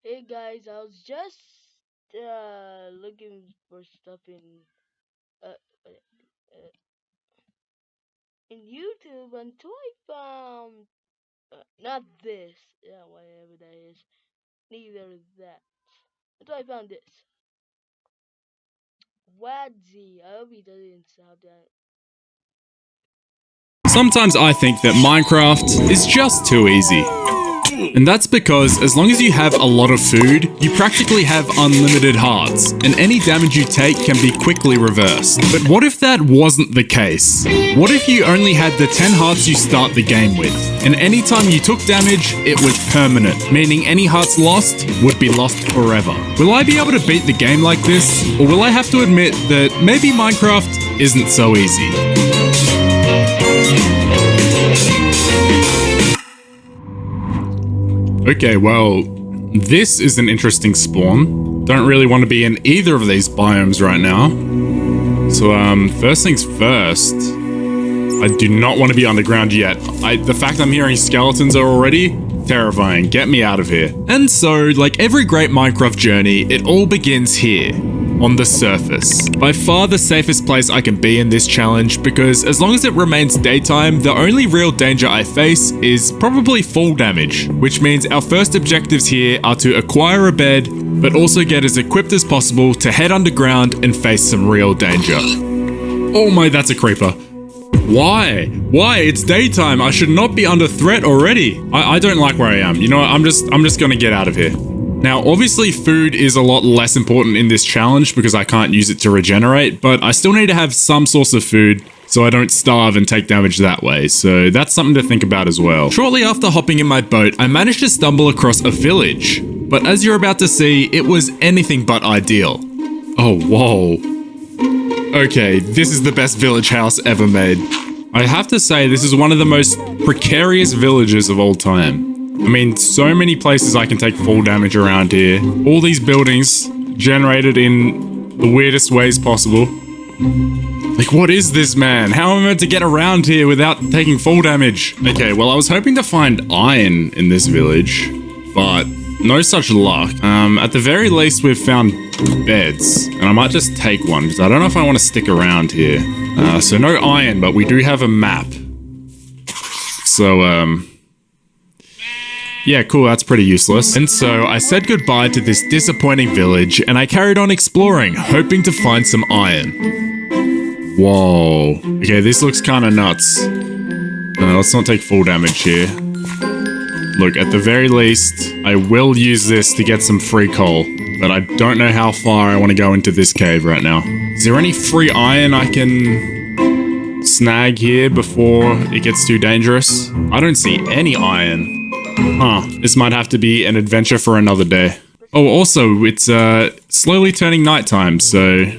Hey guys, I was just looking for stuff uh, uh, uh, in YouTube until I found not this, yeah, whatever that is, neither that. Until I found this wadzee. I hope he doesn't sound that. Sometimes I think that Minecraft is just too easy. And that's because as long as you have a lot of food, you practically have unlimited hearts, and any damage you take can be quickly reversed. But what if that wasn't the case? What if you only had the 10 hearts you start the game with, and anytime you took damage, it was permanent, meaning any hearts lost would be lost forever? Will I be able to beat the game like this, or will I have to admit that maybe Minecraft isn't so easy? Okay, well, this is an interesting spawn. Don't really want to be in either of these biomes right now. So, first things first, I do not want to be underground yet. The fact I'm hearing skeletons already, terrifying. Get me out of here. And so, like every great Minecraft journey, it all begins here, on the surface. By far the safest place I can be in this challenge, because as long as it remains daytime, the only real danger I face is probably fall damage, which means our first objectives here are to acquire a bed, but also get as equipped as possible to head underground and face some real danger. Oh my, that's a creeper. Why? Why? It's daytime. I should not be under threat already. I don't like where I am. You know what? I'm just gonna get out of here. Now, obviously food is a lot less important in this challenge because I can't use it to regenerate, but I still need to have some source of food so I don't starve and take damage that way, so that's something to think about as well. Shortly after hopping in my boat, I managed to stumble across a village, but as you're about to see, it was anything but ideal. Oh, whoa. Okay, this is the best village house ever made. I have to say, this is one of the most precarious villages of all time. I mean, so many places I can take fall damage around here. All these buildings generated in the weirdest ways possible. Like, what is this, man? How am I meant to get around here without taking fall damage? Okay, well, I was hoping to find iron in this village, but no such luck. At the very least, we've found beds, and I might just take one, because I don't know if I want to stick around here. So no iron, but we do have a map. So, yeah, cool, that's pretty useless. And so I said goodbye to this disappointing village and I carried on exploring, hoping to find some iron. Whoa. Okay, this looks kind of nuts. Let's not take full damage here. Look, at the very least, I will use this to get some free coal, but I don't know how far I want to go into this cave right now. Is there any free iron I can snag here before it gets too dangerous? I don't see any iron. Huh, this might have to be an adventure for another day. Oh, also, it's slowly turning nighttime, so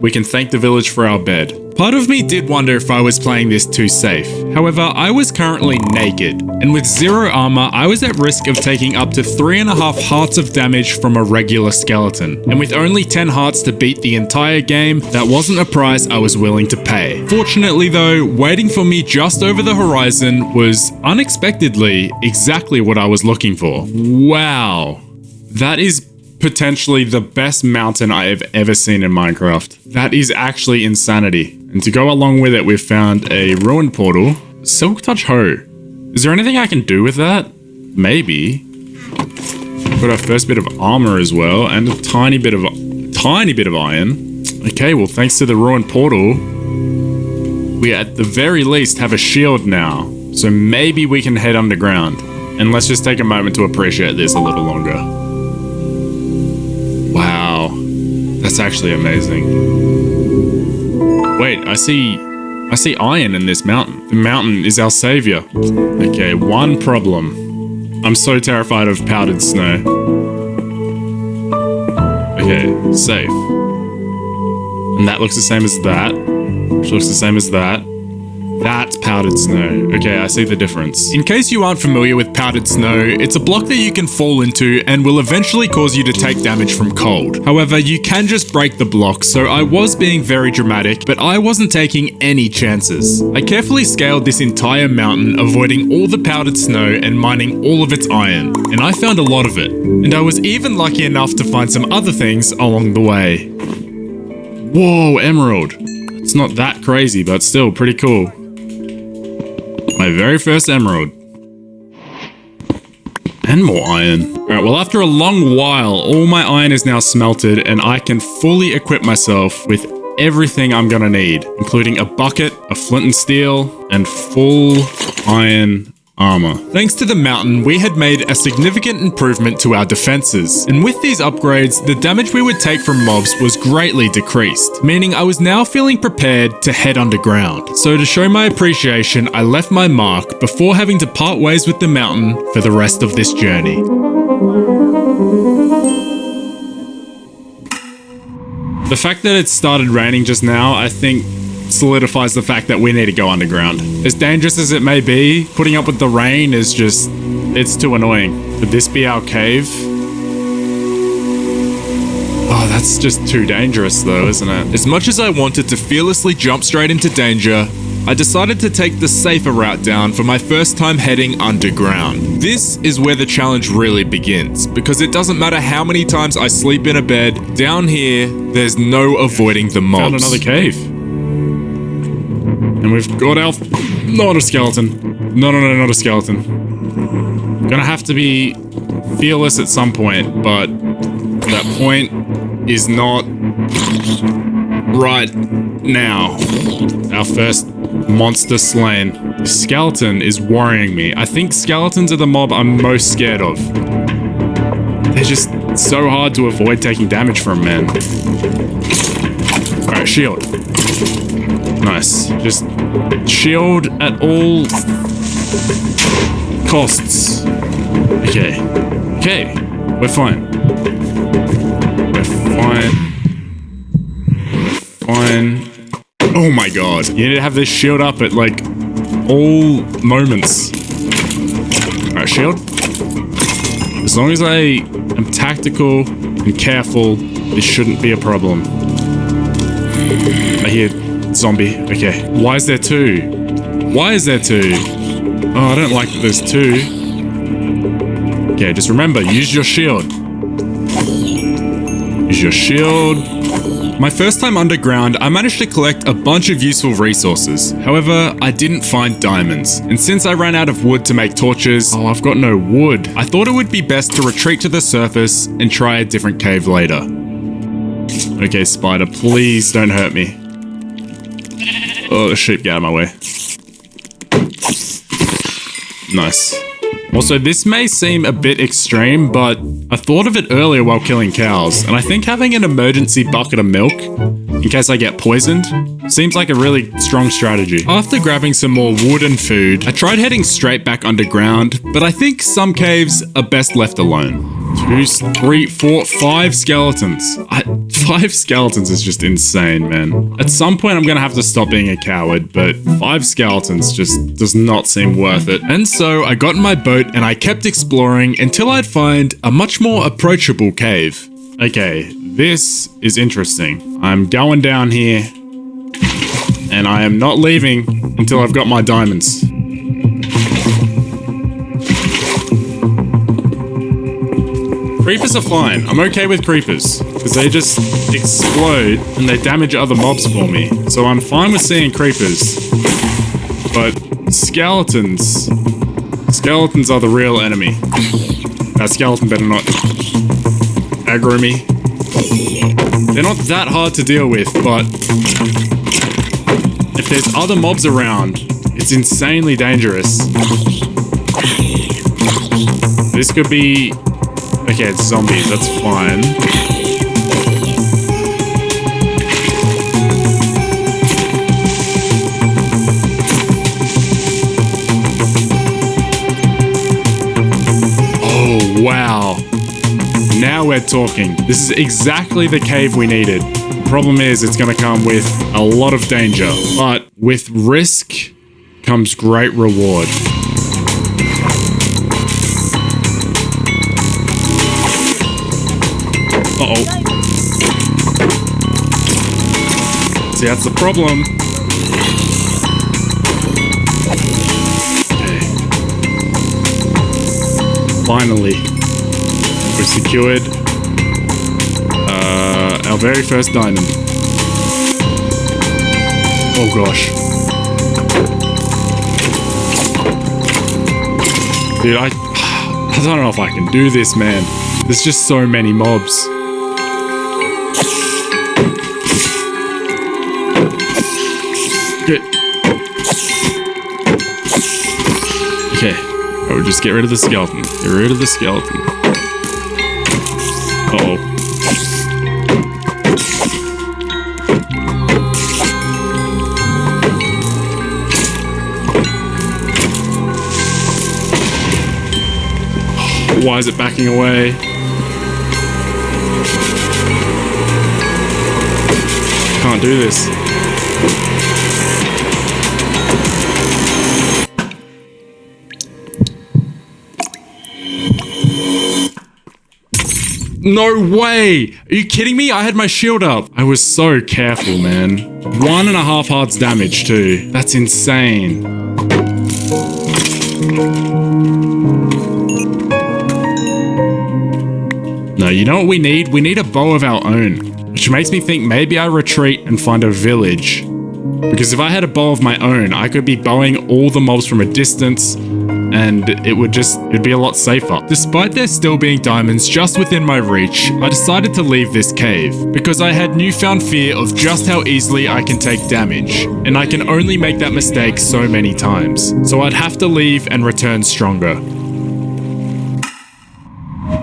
we can thank the village for our bed. Part of me did wonder if I was playing this too safe. However, I was currently naked, and with 0 armor, I was at risk of taking up to 3.5 hearts of damage from a regular skeleton. And with only 10 hearts to beat the entire game, that wasn't a price I was willing to pay. Fortunately though, waiting for me just over the horizon was unexpectedly exactly what I was looking for. Wow. That is potentially the best mountain I have ever seen in Minecraft. That is actually insanity. And to go along with it, we've found a ruined portal. Silk Touch Hoe. Is there anything I can do with that? Maybe. Got our first bit of armor as well, and a tiny bit of iron. Okay, well, thanks to the ruined portal, we at the very least have a shield now. So maybe we can head underground. And let's just take a moment to appreciate this a little longer. Wow, that's actually amazing. Wait, I see iron in this mountain. The mountain is our savior. Okay, one problem. I'm so terrified of powdered snow. Okay, safe. And that looks the same as that. Which looks the same as that. That's powdered snow. Okay, I see the difference. In case you aren't familiar with powdered snow, it's a block that you can fall into and will eventually cause you to take damage from cold. However, you can just break the block, so I was being very dramatic, but I wasn't taking any chances. I carefully scaled this entire mountain, avoiding all the powdered snow and mining all of its iron, and I found a lot of it. And I was even lucky enough to find some other things along the way. Whoa, emerald. It's not that crazy, but still pretty cool. My very first emerald. And more iron. Alright, well after a long while, all my iron is now smelted and I can fully equip myself with everything I'm gonna need, including a bucket, a flint and steel, and full iron armor. Thanks to the mountain, we had made a significant improvement to our defenses, and with these upgrades, the damage we would take from mobs was greatly decreased, meaning I was now feeling prepared to head underground. So to show my appreciation, I left my mark before having to part ways with the mountain for the rest of this journey. The fact that it started raining just now, I think solidifies the fact that we need to go underground. As dangerous as it may be, putting up with the rain is just, it's too annoying. Could this be our cave? Oh, that's just too dangerous though, isn't it? As much as I wanted to fearlessly jump straight into danger, I decided to take the safer route down for my first time heading underground. This is where the challenge really begins, because it doesn't matter how many times I sleep in a bed, down here, there's no avoiding the mobs. Found another cave. And we've got our... Not a skeleton. No, not a skeleton. Gonna have to be fearless at some point, but that point is not right now. Our first monster slain. The skeleton is worrying me. I think skeletons are the mob I'm most scared of. They're just so hard to avoid taking damage from, man. Alright, shield. Nice. Just shield at all costs. Okay. Okay. We're fine. We're fine. We're fine. Oh my god. You need to have this shield up at like all moments. Alright, shield. As long as I am tactical and careful, this shouldn't be a problem. I hear zombie. Okay. Why is there two? Why is there two? Oh, I don't like that there's two. Okay, just remember, use your shield. Use your shield. My first time underground, I managed to collect a bunch of useful resources. However, I didn't find diamonds. And since I ran out of wood to make torches, oh, I've got no wood. I thought it would be best to retreat to the surface and try a different cave later. Okay, spider, please don't hurt me. Oh, the sheep, get out of my way. Nice. Also, this may seem a bit extreme, but I thought of it earlier while killing cows, and I think having an emergency bucket of milk, in case I get poisoned, seems like a really strong strategy. After grabbing some more wood and food, I tried heading straight back underground, but I think some caves are best left alone. 2, 3, 4, 5 skeletons. 5 skeletons is just insane, man. At some point, I'm gonna have to stop being a coward, but 5 skeletons just does not seem worth it. And so I got in my boat and I kept exploring until I'd find a much more approachable cave. Okay, this is interesting. I'm going down here and I am not leaving until I've got my diamonds. Creepers are fine. I'm okay with creepers because they just explode and they damage other mobs for me. So I'm fine with seeing creepers. But skeletons are the real enemy. That skeleton better not aggro me. They're not that hard to deal with, but if there's other mobs around, it's insanely dangerous. This could be... Okay, it's zombies, that's fine. Oh, wow. Now we're talking. This is exactly the cave we needed. The problem is it's going to come with a lot of danger, but with risk comes great reward. Uh-oh. See, that's the problem. Okay. Finally, we've secured our very first diamond. Oh gosh. Dude, I don't know if I can do this, man. There's just so many mobs. Good. Okay. Oh, just get rid of the skeleton. Get rid of the skeleton. Uh-oh. Why is it backing away? Can't do this. No way! Are you kidding me? I had my shield up. I was so careful, man. 1.5 hearts damage too. That's insane. No, you know what we need? We need a bow of our own. Which makes me think maybe I retreat and find a village. Because if I had a bow of my own, I could be bowing all the mobs from a distance, and it'd be a lot safer. Despite there still being diamonds just within my reach, I decided to leave this cave, because I had newfound fear of just how easily I can take damage, and I can only make that mistake so many times. So I'd have to leave and return stronger.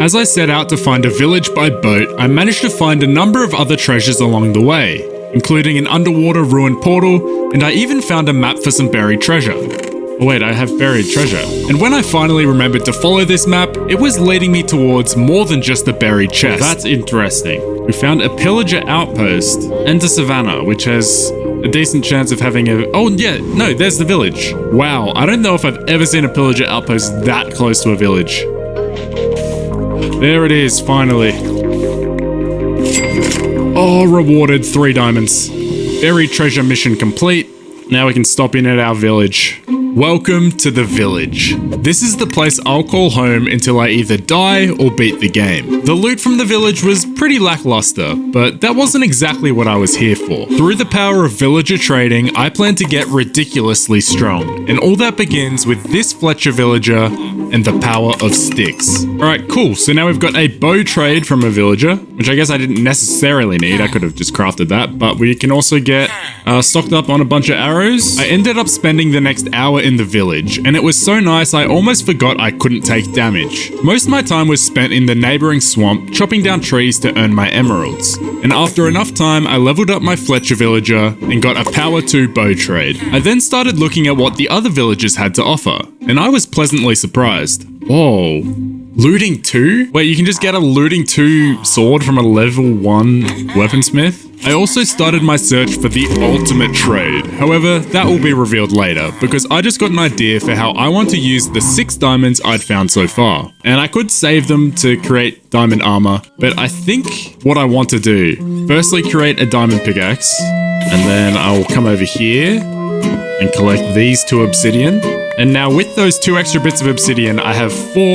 As I set out to find a village by boat, I managed to find a number of other treasures along the way, including an underwater ruined portal, and I even found a map for some buried treasure. Oh wait, I have buried treasure. And when I finally remembered to follow this map, it was leading me towards more than just a buried chest. That's interesting. We found a pillager outpost and a savannah, which has a decent chance of having a... Oh yeah, no, there's the village. Wow, I don't know if I've ever seen a pillager outpost that close to a village. There it is, finally. Oh, rewarded 3 diamonds. Buried treasure mission complete. Now we can stop in at our village. Welcome to the village. This is the place I'll call home until I either die or beat the game. The loot from the village was pretty lackluster, but that wasn't exactly what I was here for. Through the power of villager trading, I plan to get ridiculously strong, and all that begins with this Fletcher villager and the power of sticks. Alright, cool. So now we've got a bow trade from a villager, which I guess I didn't necessarily need. I could have just crafted that, but we can also get stocked up on a bunch of arrows. I ended up spending the next hour in the village, and it was so nice I almost forgot I couldn't take damage. Most of my time was spent in the neighboring swamp, chopping down trees to earn my emeralds. And after enough time, I leveled up my Fletcher villager and got a power 2 bow trade. I then started looking at what the other villagers had to offer, and I was pleasantly surprised. Whoa. Looting 2? Wait, you can just get a looting 2 sword from a level 1 weaponsmith? I also started my search for the ultimate trade. However, that will be revealed later, because I just got an idea for how I want to use the 6 diamonds I'd found so far. And I could save them to create diamond armor, but I think what I want to do, firstly create a diamond pickaxe, and then I will come over here and collect these 2 obsidian. And now with those 2 extra bits of obsidian, I have 4